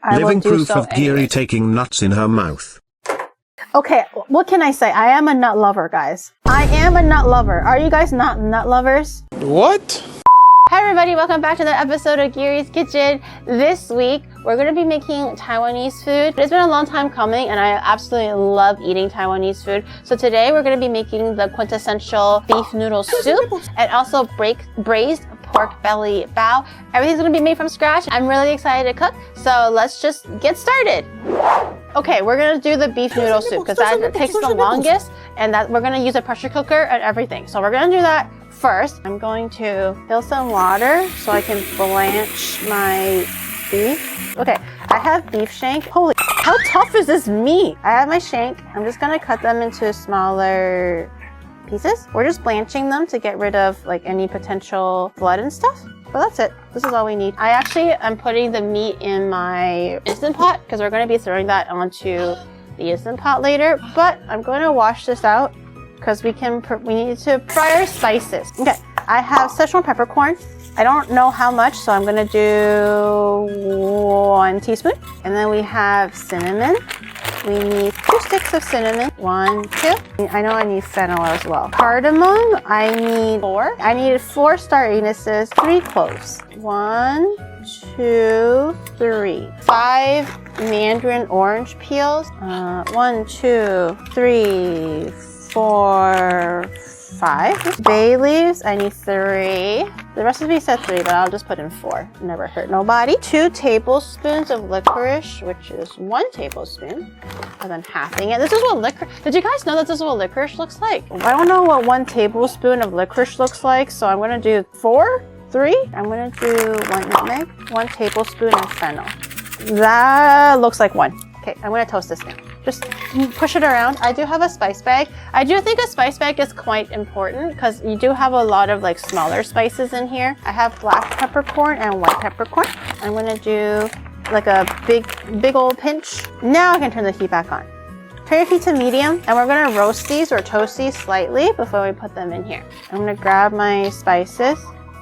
I Living will do proof so of Giri anyway. taking nuts in her mouth. Okay, what can I say? I am a nut lover, guys. I am a nut lover. Are you guys not nut lovers? What? Hi everybody, welcome back to the episode of Giri's Kitchen. This week, we're going to be making Taiwanese food. It's been a long time coming and I absolutely love eating Taiwanese food. So today we're going to be making the quintessential beef noodle soup and also braised pork belly bao. Everything's going to be made from scratch. I'm really excited to cook, so let's just get started. Okay, we're going to do the beef noodle soup because that takes the longest and that we're going to use a pressure cooker and everything. So we're going to do that first. I'm going to fill some water so I can blanch my beef. Okay, I have beef shank. Holy, how tough is this meat? I have my shank. I'm just going to cut them into smaller pieces. We're just blanching them to get rid of like any potential blood and stuff. But that's it. This is all we need. I actually am putting the meat in my Instant Pot because we're going to be throwing that onto the Instant Pot later. But I'm going to wash this out because we need to fry our spices. Okay, I have Szechuan peppercorn. I don't know how much, so I'm going to do 1 teaspoon. And then we have cinnamon. We need 2 sticks of cinnamon. 1, 2. I know I need fennel as well. Cardamom, I need 4. I needed 4 star anises, 3 cloves. 1, 2, 3. 5 mandarin orange peels. 1, 2, 3, 4, 5. Bay leaves, I need 3. The recipe said 3, but I'll just put in 4. Never hurt nobody. 2 tablespoons of licorice, which is 1 tablespoon. And then halving it. This is what licorice. Did you guys know that this is what licorice looks like? I don't know what 1 tablespoon of licorice looks like, so I'm gonna do 4, 3. I'm gonna do 1 nutmeg, 1 tablespoon of fennel. That looks like 1. Okay, I'm gonna toast this now. Just push it around. I do have a spice bag. I do think a spice bag is quite important because you do have a lot of like smaller spices in here. I have black peppercorn and white peppercorn. I'm gonna do like a big old pinch. Now I can turn the heat back on. Turn your heat to medium and we're gonna roast these or toast these slightly before we put them in here. I'm gonna grab my spices.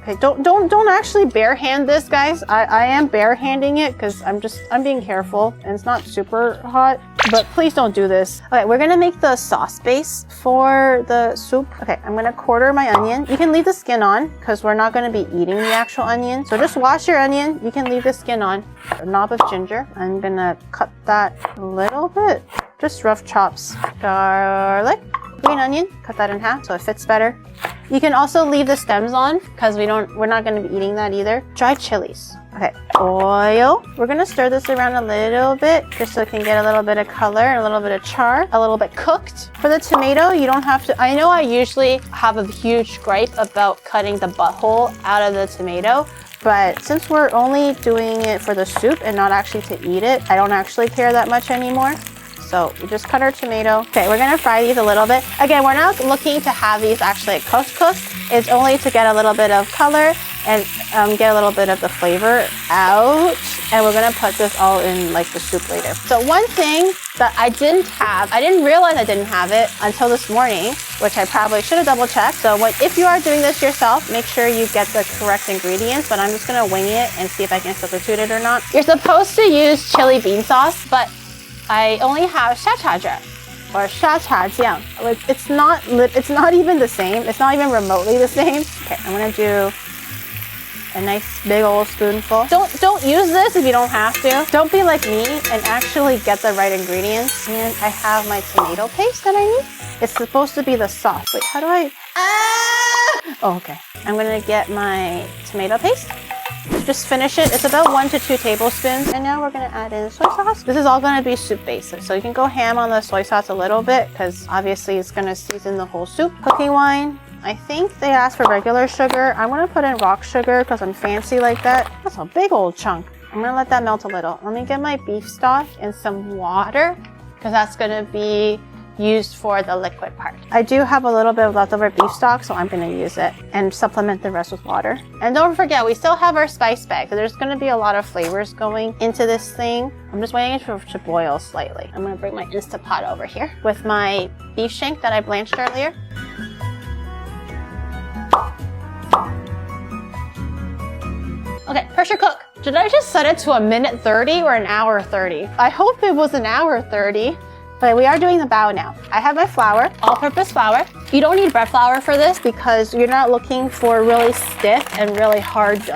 Okay, don't actually bare hand this, guys. I am bare handing it because I'm being careful and it's not super hot, but please don't do this. Okay, we're gonna make the sauce base for the soup. Okay, I'm gonna quarter my onion. You can leave the skin on because we're not gonna be eating the actual onion. So just wash your onion. You can leave the skin on. A knob of ginger. I'm gonna cut that a little bit. Just rough chops. Garlic. Green onion, cut that in half so it fits better. You can also leave the stems on because we're not going to be eating that either. Dried chilies. Okay, oil. We're going to stir this around a little bit just so it can get a little bit of color and a little bit of char, a little bit cooked. For the tomato, you don't have to. I know I usually have a huge gripe about cutting the butthole out of the tomato, but since we're only doing it for the soup and not actually to eat it, I don't actually care that much anymore. So we just cut our tomato. Okay, we're gonna fry these a little bit. Again, we're not looking to have these actually cooked. It's only to get a little bit of color and get a little bit of the flavor out. And we're gonna put this all in like the soup later. So one thing that I didn't realize I didn't have it until this morning, which I probably should have double checked. So if you are doing this yourself, make sure you get the correct ingredients, but I'm just gonna wing it and see if I can substitute it or not. You're supposed to use chili bean sauce, but I only have 沙茶酱 or 沙茶酱. It's not even the same. It's not even remotely the same. Okay, I'm gonna do a nice big old spoonful. Don't use this if you don't have to. Don't be like me and actually get the right ingredients. And I have my tomato paste that I need. It's supposed to be the sauce. Wait, how do I? Oh, okay. I'm gonna get my tomato paste. Just finish it. It's about 1 to 2 tablespoons. And now we're gonna add in soy sauce. This is all gonna be soup base. So you can go ham on the soy sauce a little bit because obviously it's gonna season the whole soup. Cooking wine. I think they asked for regular sugar. I'm gonna put in rock sugar because I'm fancy like that. That's a big old chunk. I'm gonna let that melt a little. Let me get my beef stock and some water because that's gonna be used for the liquid part. I do have a little bit of leftover beef stock, so I'm going to use it and supplement the rest with water. And don't forget, we still have our spice bag, so there's going to be a lot of flavors going into this thing. I'm just waiting for it to boil slightly. I'm going to bring my Instant Pot over here with my beef shank that I blanched earlier. Okay, pressure cook. Should I just set it to a minute 30 or an hour 30? I hope it was an hour 30. But we are doing the bao now. I have my flour, all-purpose flour. You don't need bread flour for this because you're not looking for really stiff and really hard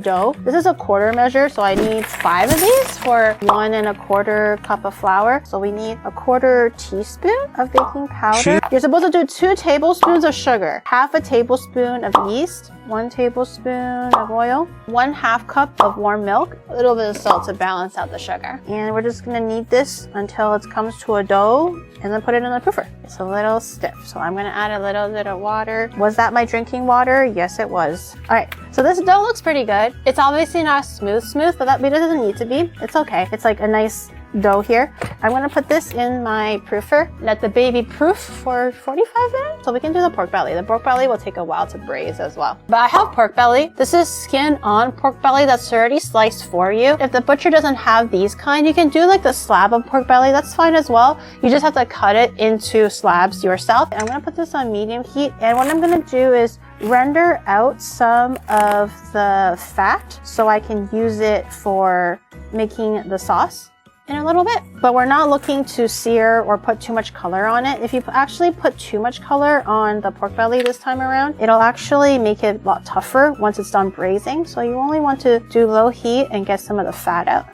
dough. This is a quarter measure, so I need 5 of these for 1 1/4 cup of flour. So we need a 1/4 teaspoon of baking powder. You're supposed to do 2 tablespoons of sugar, 1/2 tablespoon of yeast, 1 tablespoon of oil, 1/2 cup of warm milk, a little bit of salt to balance out the sugar. And we're just gonna knead this until it comes to a dough and then put it in the proofer. It's a little stiff, so I'm gonna add a little bit of water. Was that my drinking water? Yes, it was. All right, so this dough looks pretty good. It's obviously not smooth, but it doesn't need to be. It's okay. It's like a nice dough here. I'm gonna put this in my proofer, let the baby proof for 45 minutes so we can do the pork belly. The pork belly will take a while to braise as well. But I have pork belly. This is skin on pork belly that's already sliced for you. If the butcher doesn't have these kind, you can do like the slab of pork belly. That's fine as well. You just have to cut it into slabs yourself. I'm gonna put this on medium heat, and what I'm gonna do is render out some of the fat so I can use it for making the sauce in a little bit. But we're not looking to sear or put too much color on it. If you actually put too much color on the pork belly this time around, it'll actually make it a lot tougher once it's done braising. So you only want to do low heat and get some of the fat out.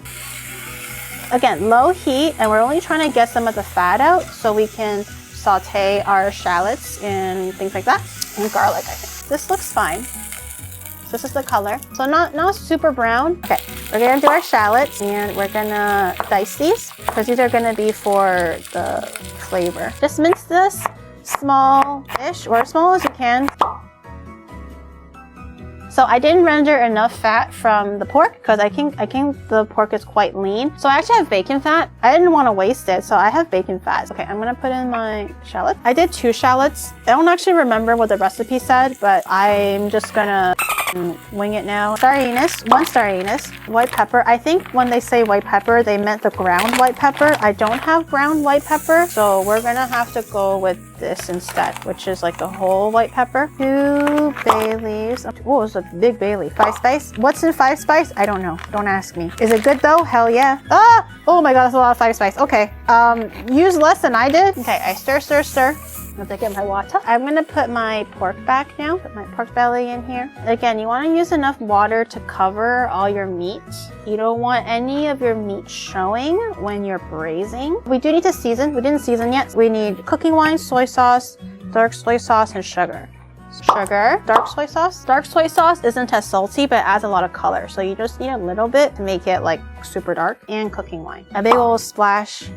Again, low heat, and we're only trying to get some of the fat out so we can saute our shallots and things like that, and garlic, I think. This looks fine. This is the color. So not super brown. Okay, we're gonna do our shallots and we're gonna dice these because these are gonna be for the flavor. Just mince this small-ish or as small as you can. So I didn't render enough fat from the pork because I think the pork is quite lean. So I actually have bacon fat. I didn't want to waste it, so I have bacon fat. Okay, I'm gonna put in my shallot. I did 2 shallots. I don't actually remember what the recipe said, but I'm just gonna wing it now. Star anise, 1 star anise, white pepper. I think when they say white pepper, they meant the ground white pepper. I don't have ground white pepper, so we're gonna have to go with this instead, which is like the whole white pepper. 2 bay leaves. Oh, it's a big bay leaf. 5 spice. What's in 5 spice? I don't know. Don't ask me. Is it good though? Hell yeah. Ah! Oh my god, that's a lot of 5 spice. Okay. Use less than I did. Okay, I stir. Once I get my water, I'm gonna put my pork back now. Put my pork belly in here. Again, you want to use enough water to cover all your meat. You don't want any of your meat showing when you're braising. We do need to season. We didn't season yet. We need cooking wine, soy sauce, dark soy sauce, and sugar. Dark soy sauce. Dark soy sauce isn't as salty, but it adds a lot of color. So you just need a little bit to make it like super dark. And cooking wine. A big old splash.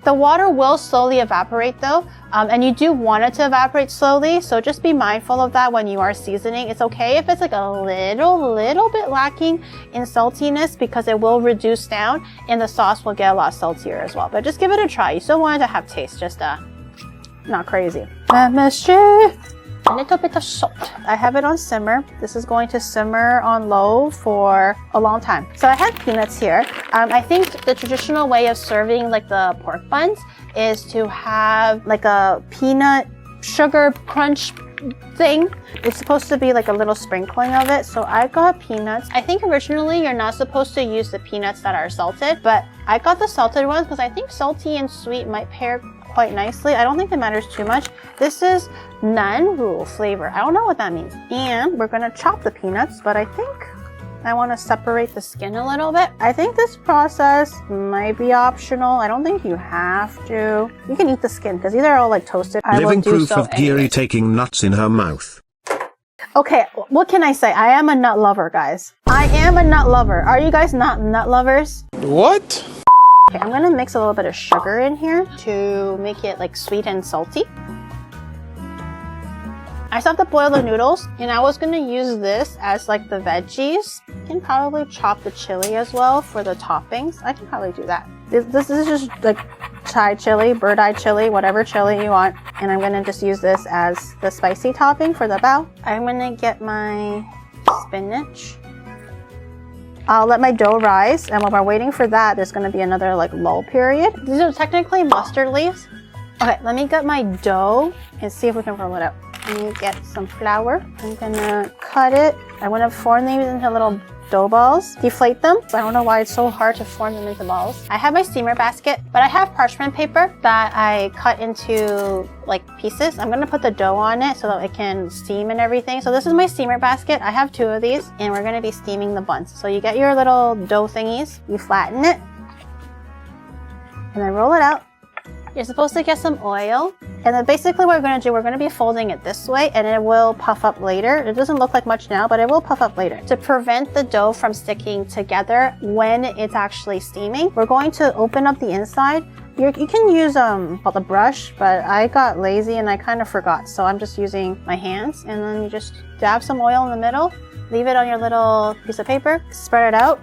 The water will slowly evaporate though, and you do want it to evaporate slowly, so just be mindful of that when you are seasoning. It's okay if it's like a little bit lacking in saltiness because it will reduce down and the sauce will get a lot saltier as well. But just give it a try. You still want it to have taste, just not crazy. A little bit of salt. I have it on simmer. This is going to simmer on low for a long time. So I have peanuts here. I think the traditional way of serving like the pork buns is to have like a peanut sugar crunch thing. It's supposed to be like a little sprinkling of it. So I got peanuts. I think originally you're not supposed to use the peanuts that are salted, but I got the salted ones because I think salty and sweet might pair quite nicely. I don't think it matters too much. This is non-rule flavor. I don't know what that means. And we're gonna chop the peanuts, but I think I want to separate the skin a little bit. I think this process might be optional. I don't think you have to. You can eat the skin because these are all like toasted. Living proof of Giri taking nuts in her mouth. Okay, what can I say? I am a nut lover, guys. I am a nut lover. Are you guys not nut lovers? What? Okay, I'm gonna mix a little bit of sugar in here to make it like sweet and salty. I still have to boil the noodles, and I was gonna use this as like the veggies. You can probably chop the chili as well for the toppings. I can probably do that. This is just like Thai chili, bird-eye chili, whatever chili you want. And I'm gonna just use this as the spicy topping for the bao. I'm gonna get my spinach. I'll let my dough rise, and while we're waiting for that, there's gonna be another like lull period. These are technically mustard leaves. Okay, let me get my dough and see if we can roll it out. Let me get some flour. I'm gonna cut it. I want to form these into little dough balls, deflate them. I don't know why it's so hard to form them into balls. I have my steamer basket, but I have parchment paper that I cut into like pieces. I'm gonna put the dough on it so that it can steam and everything. So this is my steamer basket. I have 2 of these and we're gonna be steaming the buns. So you get your little dough thingies, you flatten it, and then roll it out. You're supposed to get some oil. And then basically what we're going to do, we're going to be folding it this way and it will puff up later. It doesn't look like much now, but it will puff up later. To prevent the dough from sticking together when it's actually steaming, we're going to open up the inside. You can use the brush, but I got lazy and I kind of forgot. So I'm just using my hands, and then you just dab some oil in the middle, leave it on your little piece of paper, spread it out,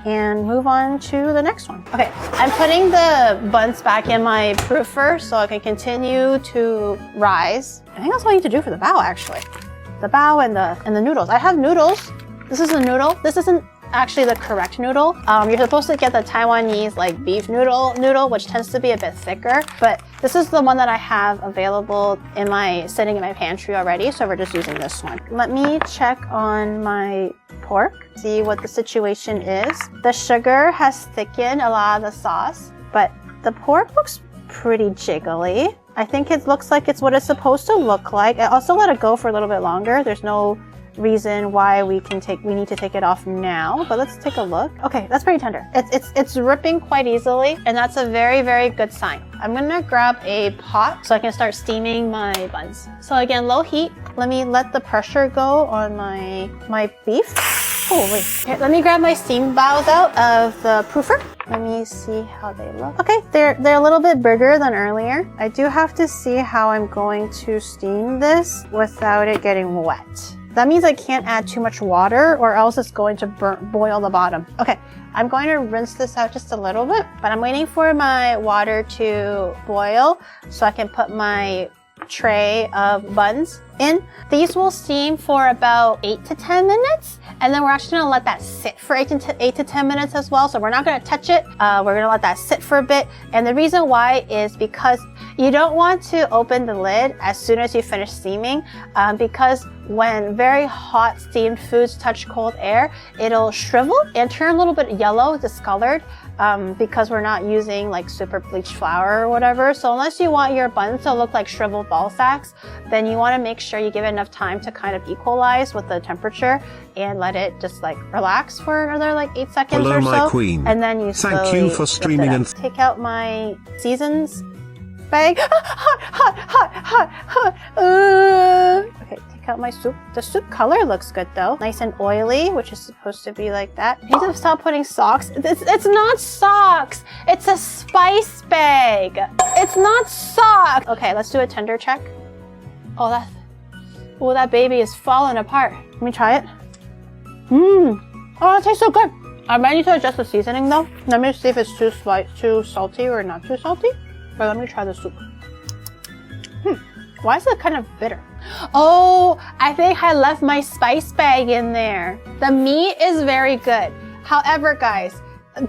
and move on to the next one. Okay, I'm putting the buns back in my proofer so I can continue to rise. I think that's all I need to do for the bao, actually. The bao and the noodles. I have noodles. This is a noodle. This isn't actually the correct noodle. You're supposed to get the Taiwanese like beef noodle, which tends to be a bit thicker, but this is the one that I have available sitting in my pantry already, so we're just using this one. Let me check on my pork, see what the situation is. The sugar has thickened a lot of the sauce, but the pork looks pretty jiggly. I think it looks like it's what it's supposed to look like. I'll still let it go for a little bit longer. There's no reason why we need to take it off now, but let's take a look. Okay, that's pretty tender. It's ripping quite easily, and that's a very, very good sign. I'm gonna grab a pot so I can start steaming my buns. So again, low heat. Let me let the pressure go on my beef. Oh wait, here, let me grab my steam baos out of the proofer. Let me see how they look. Okay, they're a little bit bigger than earlier. I do have to see how I'm going to steam this without it getting wet. That means I can't add too much water or else it's going to boil the bottom. Okay, I'm going to rinse this out just a little bit, but I'm waiting for my water to boil so I can put my tray of buns in. These will steam for about 8 to 10 minutes, and then we're actually gonna let that sit for 8 to 10 minutes as well. So we're not gonna touch it. We're gonna let that sit for a bit. And the reason why is because you don't want to open the lid as soon as you finish steaming, because when very hot steamed foods touch cold air, it'll shrivel and turn a little bit yellow, discolored, because we're not using like super bleached flour or whatever. So unless you want your buns to look like shriveled ball sacks, then you want to make sure you give it enough time to kind of equalize with the temperature and let it just like relax for another like 8 seconds or so. My queen. And then you Thank you for streaming and take out my seasons bag. Hot. Okay, take out my soup. The soup color looks good though. Nice and oily, which is supposed to be like that. I need to stop putting socks. It's not socks. It's a spice bag. It's not socks. Okay, let's do a tender check. Oh, that baby is falling apart. Let me try it. Oh, that tastes so good. I might need to adjust the seasoning though. Let me see if it's too salty or not too salty. But let me try the soup. Why is it kind of bitter? Oh, I think I left my spice bag in there. The meat is very good. However, guys,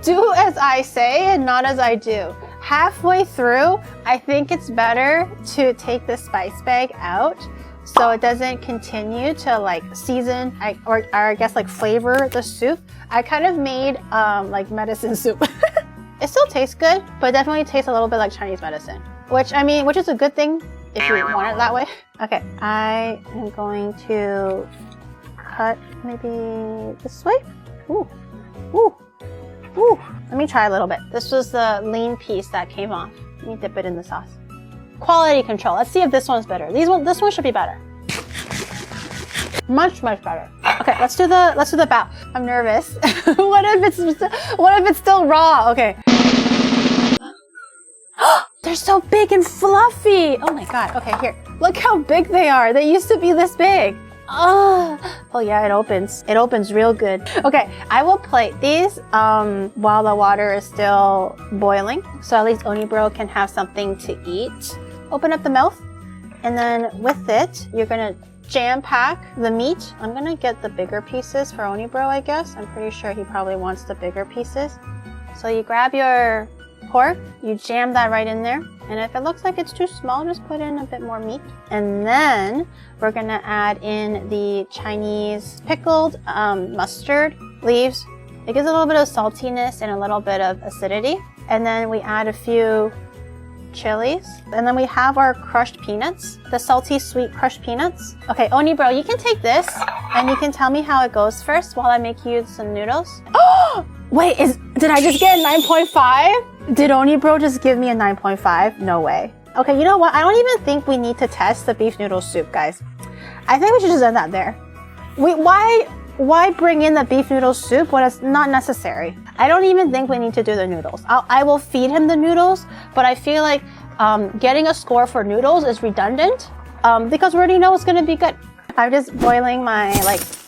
do as I say and not as I do. Halfway through, I think it's better to take the spice bag out so it doesn't continue to like season or I guess like flavor the soup. I kind of made like medicine soup. It still tastes good, but it definitely tastes a little bit like Chinese medicine, which is a good thing if you want it that way. Okay, I am going to cut maybe this way. Ooh. Let me try a little bit. This was the lean piece that came off. Let me dip it in the sauce. Quality control. Let's see if this one's better. This one should be better. Much better. Okay, let's do the bao. I'm nervous. What if it's still raw? Okay. They're so big and fluffy. Oh my god. Okay, here. Look how big they are. They used to be this big. Oh yeah, it opens. It opens real good. Okay, I will plate these while the water is still boiling, so at least Onibro can have something to eat. Open up the mouth, and then with it, you're gonna jam pack the meat. I'm gonna get the bigger pieces for Onibro, I guess. I'm pretty sure he probably wants the bigger pieces. So you grab your pork, you jam that right in there, and if it looks like it's too small, just put in a bit more meat. And then we're gonna add in the Chinese pickled mustard leaves. It gives a little bit of saltiness and a little bit of acidity. And then we add a few chilies. And then we have our crushed peanuts, the salty sweet crushed peanuts. Okay, Oni bro, you can take this and you can tell me how it goes first while I make you some noodles. Oh, wait, did I just get a 9.5? Did Oni bro just give me a 9.5? No way. Okay, you know what? I don't even think we need to test the beef noodle soup, guys. I think we should just end that there. Why bring in the beef noodle soup when it's not necessary? I don't even think we need to do the noodles. I will feed him the noodles, but I feel like getting a score for noodles is redundant because we already know it's gonna be good. I'm just boiling my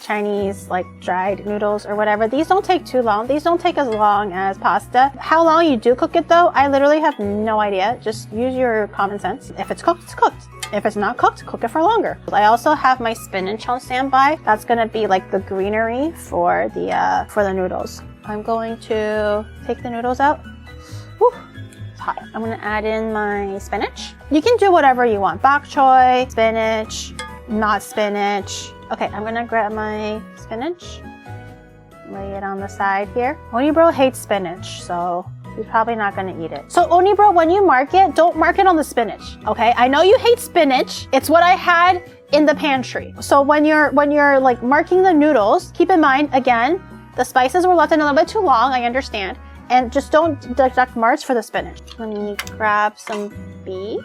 Chinese dried noodles or whatever. These don't take too long. These don't take as long as pasta. How long you do cook it though, I literally have no idea. Just use your common sense. If it's cooked, it's cooked. If it's not cooked, cook it for longer. I also have my spinach on standby. That's gonna be like the greenery for the noodles. I'm going to take the noodles out. Whew, it's hot. I'm gonna add in my spinach. You can do whatever you want. Bok choy, spinach, not spinach. Okay, I'm gonna grab my spinach, lay it on the side here. Oni bro hates spinach, so he's probably not gonna eat it. So Oni bro, when you mark it, don't mark it on the spinach, okay? I know you hate spinach. It's what I had in the pantry. So when you're marking the noodles, keep in mind, again, the spices were left in a little bit too long, I understand. And just don't deduct marks for the spinach. Let me grab some beef.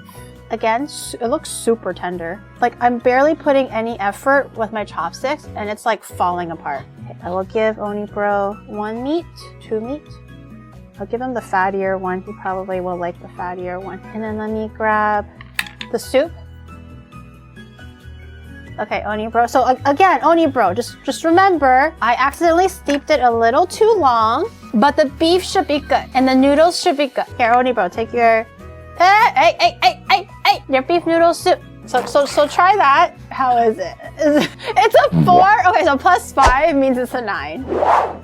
Again, it looks super tender. I'm barely putting any effort with my chopsticks and it's falling apart. Okay, I will give Oni bro 1 meat, 2 meat. I'll give him the fattier one. He probably will like the fattier one. And then let me grab the soup. Okay, Oni bro. So again, Oni bro, just remember, I accidentally steeped it a little too long, but the beef should be good and the noodles should be good. Here, Oni bro, take your, hey, your beef noodle soup. So try that. How is it? It's a 4. Okay, so +5 means it's a 9.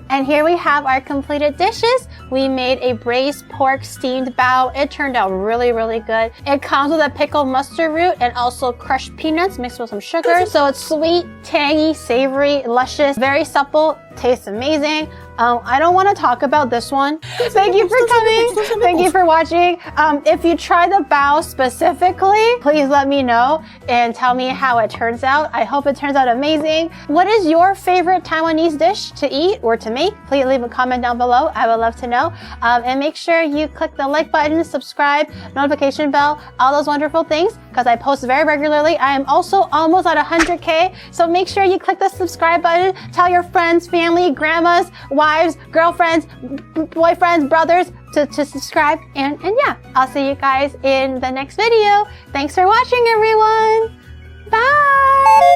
And here we have our completed dishes. We made a braised pork steamed bao. It turned out really, really good. It comes with a pickled mustard root and also crushed peanuts mixed with some sugar. So it's sweet, tangy, savory, luscious, very supple, tastes amazing. I don't want to talk about this one. Thank you for coming. Thank you for watching. If you try the bao specifically, please let me know and tell me how it turns out. I hope it turns out amazing. What is your favorite Taiwanese dish to eat or to make? Please leave a comment down below. I would love to know. And make sure you click the like button, subscribe, notification bell, all those wonderful things because I post very regularly. I am also almost at 100K. So make sure you click the subscribe button. Tell your friends, family, grandmas, wives, girlfriends, boyfriends, brothers to subscribe. And yeah, I'll see you guys in the next video. Thanks for watching, everyone. Bye.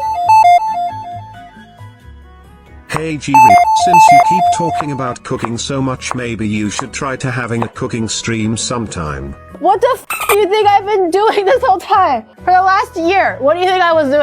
Hey Giri, since you keep talking about cooking so much, maybe you should try to having a cooking stream sometime. What the f do you think I've been doing this whole time? For the last year, what do you think I was doing?